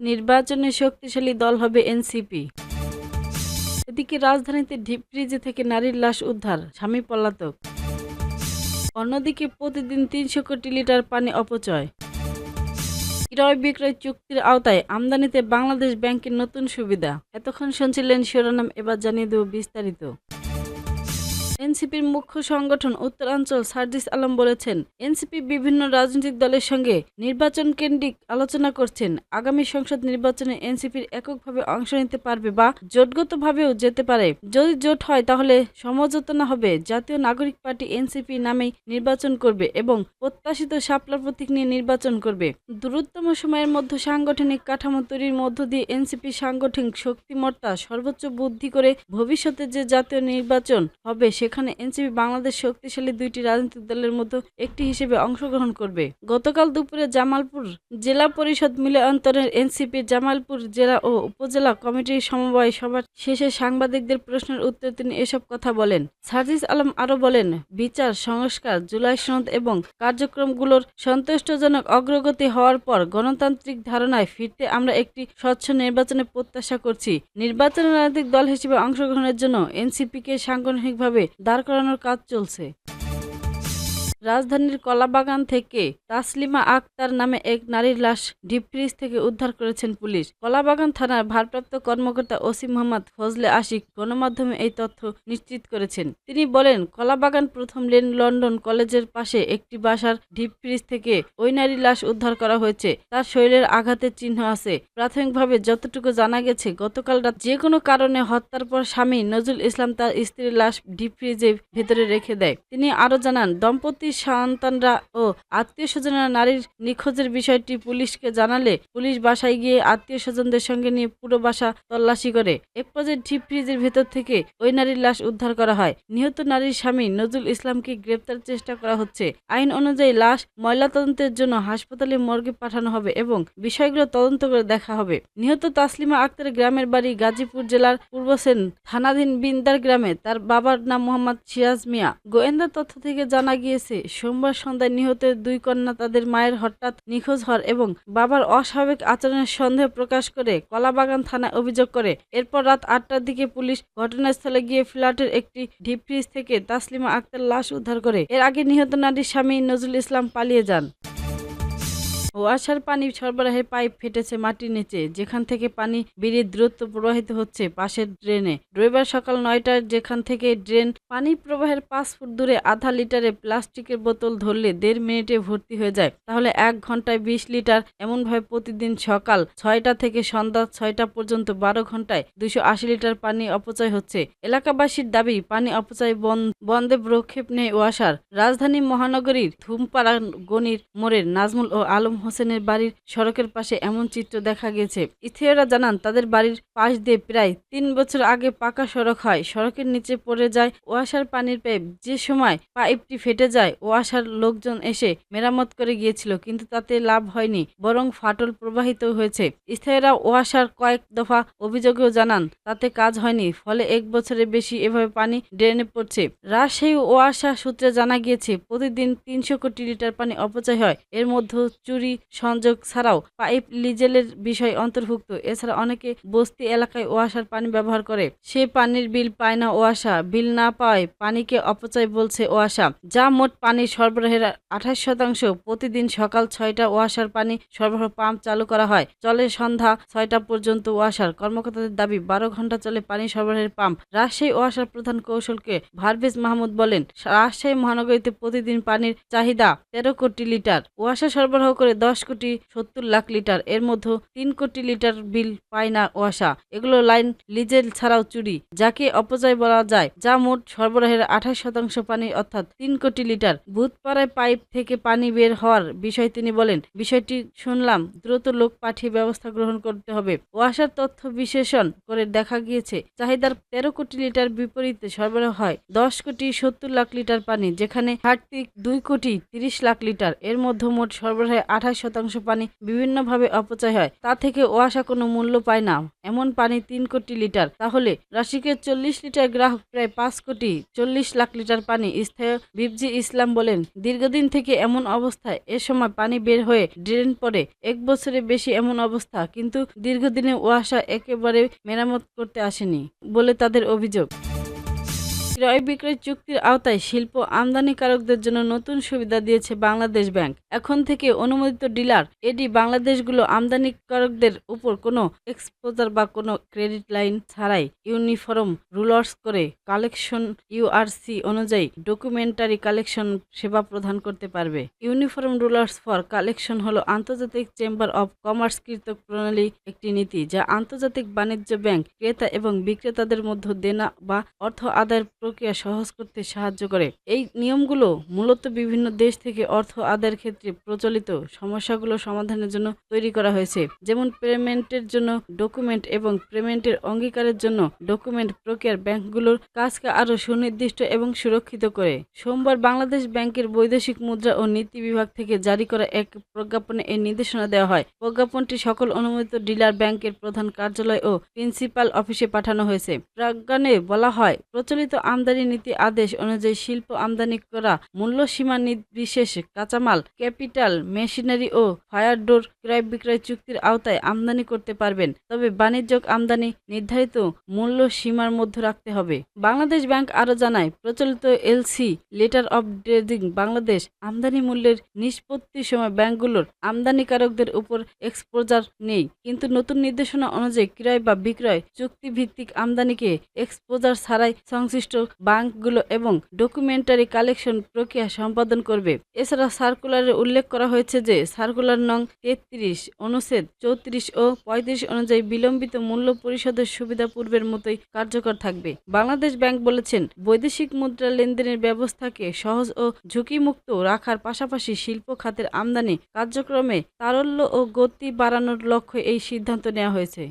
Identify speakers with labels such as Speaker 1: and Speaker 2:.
Speaker 1: নির্বাচনে শক্তিশালী দল হবে এনসিপি। এদিকে রাজধানীতে ডিপ ফ্রিজে থেকে নারীর লাশ উদ্ধার, স্বামী পলাতক। অন্যদিকে প্রতিদিন ৩০০ কোটি লিটার পানি অপচয়। ক্রয় বিক্রয় চুক্তির আওতায় আমদানিতে বাংলাদেশ ব্যাংকের নতুন সুবিধা। এতক্ষণ শুনছিলেন শিরোনাম, এবার জানিয়ে দেব বিস্তারিত। এনসিপির মুখ্য সংগঠন উত্তরাঞ্চল সার্জিস আলম বলেছেন, এনসিপি বিভিন্ন রাজনৈতিক দলের সঙ্গে নির্বাচন কেন্দ্রিক আলোচনা করছেন। আগামী সংসদ নির্বাচনে এনসিপির এককভাবে অংশ নিতে পারবে বা জোটগতভাবেও যেতে পারে। যদি জোট হয় তাহলে সমঝোতা হবে। জাতীয় নাগরিক পার্টি এনসিপি নামেই নির্বাচন করবে এবং প্রত্যাশিত শাপলা প্রতীক নিয়ে নির্বাচন করবে। দ্রুততম সময়ের মধ্যে সাংগঠনিক কাঠামো তৈরির মধ্য দিয়ে এনসিপি সাংগঠনিক শক্তিমত্তা সর্বোচ্চ বৃদ্ধি করে ভবিষ্যতে যে জাতীয় নির্বাচন হবে সেখানে এনসিপি বাংলাদেশ শক্তিশালী দুইটি রাজনৈতিক দলের মধ্যে একটি হিসেবে অংশগ্রহণ করবে। গতকাল দুপুরে জামালপুর জেলা পরিষদ মিলনায়তনে এনসিপির জামালপুর জেলা ও উপজেলা কমিটির সমবায় সভা শেষে সাংবাদিকদের প্রশ্নের উত্তরে তিনি এসব কথা বলেন। সার্জিস আলম আরও বলেন, বিচার সংস্কার, জুলাই সনদ এবং কার্যক্রমগুলোর সন্তুষ্টজনক অগ্রগতি হওয়ার পর গণতান্ত্রিক ধারণায় ফিরতে আমরা একটি স্বচ্ছ নির্বাচনের প্রত্যাশা করছি। নির্বাচনে রাজনৈতিক দল হিসেবে অংশগ্রহণের জন্য এনসিপিকে সাংগঠনিকভাবে দাঁড় করানোর কাজ চলছে। রাজধানীর কলাবাগান থেকে তাসলিমা আক্তার নামে এক নারীর লাশ ডিপ ফ্রিজ থেকে উদ্ধার করেছেন পুলিশ। কলাবাগান থানার ভারপ্রাপ্ত কর্মকর্তা ওসি মোহাম্মদ ফজলে আশিক গণমাধ্যমে এই তথ্য নিশ্চিত করেছেন। তিনি বলেন, কলাবাগান প্রথম লেন লন্ডন কলেজের পাশে একটি বাসার ডিপ ফ্রিজ থেকে ওই নারীর লাশ উদ্ধার করা হয়েছে। তার শরীরের আঘাতের চিহ্ন আছে। প্রাথমিকভাবে যতটুকু জানা গেছে, গতকাল রাত যে কোনো কারণে হত্যার পর স্বামী নজরুল ইসলাম তার স্ত্রীর লাশ ডিপ ফ্রিজের ভেতরে রেখে দেয়। তিনি আরও জানান, দম্পতি সন্তানরা ও আত্মীয় স্বজনেরা নারীর নিখোঁজের বিষয়টি পুলিশকে জানালে পুলিশ বাসায় গিয়ে আত্মীয় স্বজনদের সঙ্গে নিয়ে পুরো বাসা তল্লাশি করে। এক পর্যায়ে ডিপ ফ্রিজের ভেতর থেকে ওই নারীর লাশ উদ্ধার করা হয়। নিহত নারীর স্বামী নজরুল ইসলামকে গ্রেপ্তারের চেষ্টা করা হচ্ছে। আইন অনুযায়ী লাশ ময়নাতদন্তের জন্য হাসপাতালে মর্গে পাঠানো হবে এবং বিষয়গুলো তদন্ত করে দেখা হবে। নিহত তাসলিমা আক্তারের গ্রামের বাড়ি গাজীপুর জেলার পূর্বসেন থানাধীন বিন্দার গ্রামে। তার বাবার নাম মোহাম্মদ সিরাজ মিয়া। গোয়েন্দা তথ্য থেকে জানা গিয়েছে, সোমবার সন্ধ্যায় নিহতের দুই কন্যা তাদের মায়ের হঠাৎ নিখোঁজ হওয়ার এবং বাবার অস্বাভাবিক আচরণের সন্দেহ প্রকাশ করে কলাবাগান থানায় অভিযোগ করে। এরপর রাত ৮টার দিকে পুলিশ ঘটনাস্থলে গিয়ে ফ্ল্যাটের একটি ডিপ ফ্রিজ থেকে তাসলিমা আক্তার লাশ উদ্ধার করে। এর আগে নিহত নারীর স্বামী নজরুল ইসলাম পালিয়ে যান। ওয়াসার পানি সরবরাহের পাইপ ফেটেছে মাটির নিচে, যেখান থেকে পানি বেরিয়ে দ্রুত প্রবাহিত হচ্ছে পাশের ড্রেনে। রবিবার সকাল ৯টায় যেখান থেকে ড্রেন পানি প্রবাহের ৫ ফুট দূরে আধা লিটারে প্লাস্টিকের বোতল ধরলে ১.৫ মিনিটে ভর্তি হয়ে যায়, তাহলে ১ ঘন্টায় ২০ লিটার। এমনভাবে প্রতিদিন সকাল ৬টা থেকে সন্ধ্যা ৬টা পর্যন্ত ১২ ঘন্টায় ২৮০ লিটার পানি অপচয় হচ্ছে। এলাকাবাসীর দাবি, পানি অপচয় বন্ধে ভ্রুক্ষেপ নেই ওয়াসার। রাজধানী মহানগরীর ধুমপাড়া গনির মোড়ের নাজমুল ও আলম হোসেনের বাড়ির সড়কের পাশে এমন চিত্র দেখা গেছে। স্থানীয়রা জানান, তাদের বাড়ির পাশ দিয়ে প্রায় ৩ বছর আগে পাকা সড়ক হয়। সড়কের নিচে পড়ে যায় ওয়াসার পানির পাইপ। যে সময় পাইপটি ফেটে যায়, ওয়াসার লোকজন এসে মেরামত করে গিয়েছিল, কিন্তু তাতে লাভ হয়নি, বরং ফাটল প্রবাহিত হয়েছে। স্থানীয়রা ওয়াসার কয়েক দফা অভিযোগেও জানান, তাতে কাজ হয়নি, ফলে ১ বছরের বেশি এভাবে পানি ড্রেনে পড়ছে। রাজশাহী ওয়াসা সূত্রে জানা গিয়েছে, প্রতিদিন ৩০০ কোটি লিটার পানি অপচয় হয়। এর মধ্যে চুরি সংযোগ ছাড়াও পাইপ লিজেলের বিষয় অন্তর্ভুক্ত। এছাড়া অনেকে বস্তি এলাকায় ওয়াসার পানি ব্যবহার করে, সে পানির বিল পায় না ওয়াসা। বিল না পাওয়ায় পানিকে অপচয় বলছে ওয়াসা। যা মোট পানি সরবরাহের ২৮%। প্রতিদিন সকাল ৬টা ওয়াসার পানি সরবরাহ পাম্প চালু করা হয়, চলে সন্ধ্যা ৬টা পর্যন্ত। ওয়াসার কর্মকর্তাদের দাবি, ১২ ঘন্টা চলে পানি সরবরাহের পাম্প। রাজশাহী ওয়াসার প্রধান কৌশলকে পারভেজ মাহমুদ বলেন, রাজশাহী মহানগরীতে প্রতিদিন পানির চাহিদা ১৩ কোটি লিটার। ওয়াসা সরবরাহ করে ১০,৭০,০০,০০০ লিটার। এর মধ্যে ৩ কোটি লিটার বিল পায় না ওয়াসা। এগুলো লাইন লিজেল ছাড়াও চুরি, যাকে অপচয় বলা যায়, যা মোট সরবরাহের ২৮% পানি, অর্থাৎ ৩ কোটি লিটার। ভূতপাড়ায় পাইপ থেকে পানি বের হওয়ার বিষয় তিনি বলেন, বিষয়টি শুনলাম, দ্রুত লোক পাঠিয়ে ব্যবস্থা গ্রহণ করতে হবে। ওয়াসার তথ্য বিশ্লেষণ করে দেখা গিয়েছে, চাহিদার ১৩ কোটি লিটার বিপরীতে সরবরাহ হয় ১০,৭০,০০,০০০ লিটার পানি, যেখানে ঘাটতি ২,৩০,০০,০০০ লিটার। এর মধ্যে মোট সরবরাহে 28% পানি বিভিন্নভাবে অপচয় হয়, তা থেকে ওয়াসা কোনো মূল্য পায় না। এমন পানি 3 কোটি লিটার। তাহলে রাশিকের 40 লিটার গ্রাহক প্রায় 5 কোটি 40 লাখ লিটার পানি। স্থায়ী ভিপজি ইসলাম বলেন, দীর্ঘদিন থেকে এমন অবস্থায় এ সময় পানি বের হয়ে ড্রেন পড়ে। 1 বছরের বেশি এমন অবস্থা, কিন্তু দীর্ঘদিনে ওয়াসা একেবারে মেরামত করতে আসেনি বলে তাদের অভিযোগ। ক্রয় বিক্রয় চুক্তির আওতায় শিল্প আমদানিকারকদের জন্য নতুন সুবিধা দিয়েছে বাংলাদেশ ব্যাংক। এখন থেকে অনুমোদিত ডিলার এডি বাংলাদেশগুলো আমদানিকারকদের উপর কোনো এক্সপোজার বা কোনো ক্রেডিট লাইন ছাড়াই ইউনিফর্ম রুলস করে কালেকশন ইউআরসি অনুযায়ী ডকুমেন্টারি কালেকশন সেবা প্রদান করতে পারবে। ইউনিফর্ম রুলস ফর কালেকশন হলো আন্তর্জাতিক চেম্বার অব কমার্স কৃতক প্রণালী, একটি নীতি যা আন্তর্জাতিক বাণিজ্য ব্যাংক ক্রেতা এবং বিক্রেতাদের মধ্যে দেনা বা অর্থ আদায়ের প্রক্রিয়া সহজ করতে সাহায্য করে। এই নিয়মগুলো মূলত বিভিন্ন দেশ থেকে অর্থ আদায়ের ক্ষেত্রে প্রচলিত সমস্যাগুলো সমাধানের জন্য তৈরি করা হয়েছে, যেমন পেমেন্টের জন্য ডকুমেন্ট এবং পেমেন্টের অঙ্গীকারের জন্য ডকুমেন্ট প্রক্রিয়ার ব্যাংকগুলোর কাজকে আরও সুনির্দিষ্ট এবং সুরক্ষিত করে। সোমবার বাংলাদেশ ব্যাংকের বৈদেশিক মুদ্রা ও নীতি বিভাগ থেকে জারি করা এক প্রজ্ঞাপনে এই নির্দেশনা দেওয়া হয়। প্রজ্ঞাপনটি সকল অনুমোদিত ডিলার ব্যাংকের প্রধান কার্যালয় ও প্রিন্সিপাল অফিসে পাঠানো হয়েছে। প্রজ্ঞাপনে বলা হয়, প্রচলিত আমদানি নীতি আদেশ অনুযায়ী শিল্প আমদানি করা মূল্যসীমা নির্বিশেষে কাঁচামাল, ক্যাপিটাল, মেশিনারি ও ফায়ারডোর ক্রয় বিক্রয় চুক্তির আওতায় আমদানি করতে পারবেন, তবে বাণিজ্যিক আমদানি নির্ধারিত মূল্য সীমার মধ্যে রাখতে হবে। বাংলাদেশ ব্যাংক আরও জানায়, প্রচলিত LC letter of trading Bangladesh আমদানি মূল্যের নিষ্পত্তির সময় ব্যাংকগুলোর আমদানিকারকদের উপর এক্সপোজার নেই, কিন্তু নতুন নির্দেশনা অনুযায়ী ক্রয় বা বিক্রয় চুক্তিভিত্তিক আমদানিকে এক্সপোজার ছাড়াই সংশ্লিষ্ট ব্যাংকগুলো এবং ডকুমেন্টারি কালেকশন প্রক্রিয়া সম্পাদন করবে। এছাড়া সার্কুলারে উল্লেখ করা হয়েছে যে সার্কুলার নং 33 অনুচ্ছেদ 34 ও 35 অনুযায়ী বিলম্বিত মূল্য পরিশোধের সুবিধা পূর্বের মতোই কার্যকর থাকবে। বাংলাদেশ ব্যাংক বলেছেন, বৈদেশিক মুদ্রা লেনদেনের ব্যবস্থাকে সহজ ও ঝুঁকিমুক্ত রাখার পাশাপাশি শিল্প খাতের আমদানি কার্যক্রমে তারল্য ও গতি বাড়ানোর লক্ষ্যে এই সিদ্ধান্ত নেওয়া হয়েছে।